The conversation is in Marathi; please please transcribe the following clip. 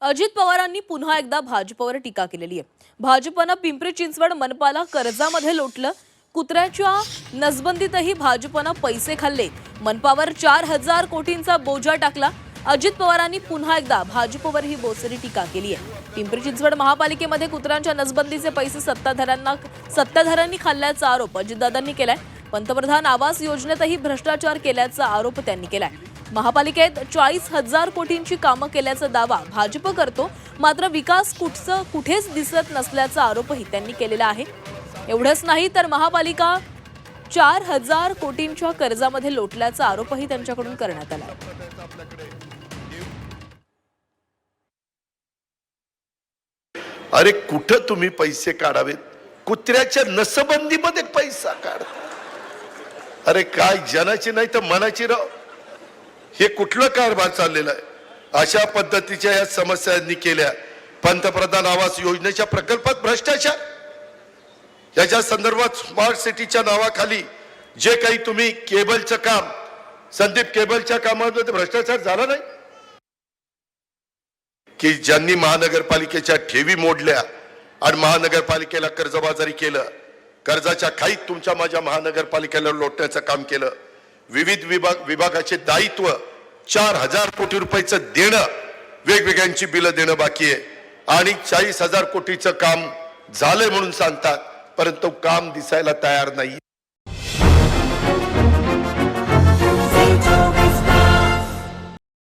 अजित पवारांनी पुन्हा एकदा भाजपवर टीका केलेली आहे। भाजपनं पिंपरी चिंचवड मनपाला कर्जामध्ये लोटलं, कुत्र्याच्या नसबंदीतही भाजपनं पैसे खाल्ले, मनपावर 4000 कोटींचा बोजा टाकला। अजित पवारांनी पुन्हा एकदा भाजपवर ही बोचरी टीका केली आहे। पिंपरी चिंचवड महापालिकेमध्ये कुत्र्यांच्या नसबंदीचे पैसे सत्ताधाऱ्यांनी खाल्ल्याचा आरोप अजितदादांनी केलाय। पंतप्रधान आवास योजनेतही भ्रष्टाचार केल्याचा आरोप त्यांनी केलाय। महापालिकेत 40,000 कोटींची कामं केल्याचा दावा भाजप करतो, मात्र विकास कुठेच दिसत नसल्याचा आरोपही त्यांनी केलेला आहे। एवढंच नाही तर महापालिका 4000 कोटींच्या कर्जामध्ये लोटल्याचा आरोपही त्यांच्याकडून करण्यात आला आहे। अरे कुठं तुम्ही पैसे काढावेत? कुत्र्याच्या नसबंदीमध्ये पैसा काढ। अरे काय जनाची नाही तर मनाची राव, हे कुठलं कारभार चाललेला आहे? अशा पद्धतीच्या या समस्यांनी केल्या। पंतप्रधान आवास योजनेच्या प्रकल्पात भ्रष्टाचार, याच्या संदर्भात स्मार्ट सिटीच्या नावाखाली जे काही तुम्ही केबलचं काम, संदीप केबलच्या कामामध्ये भ्रष्टाचार झाला नाही की ज्यांनी महानगरपालिकेच्या ठेवी मोडल्या आणि महानगरपालिकेला कर्जबाजारी केलं, कर्जाच्या खाईत तुमच्या माझ्या महानगरपालिकेला लोटण्याचं काम केलं। विविध विभागाचे दायित्व 4000 कोटी रुपयाचं देणं, वेगवेगळ्यांची बिलं देणं बाकी आहे आणि 40,000 कोटीचं काम झालंय म्हणून सांगतात, परंतु काम दिसायला तयार नाही।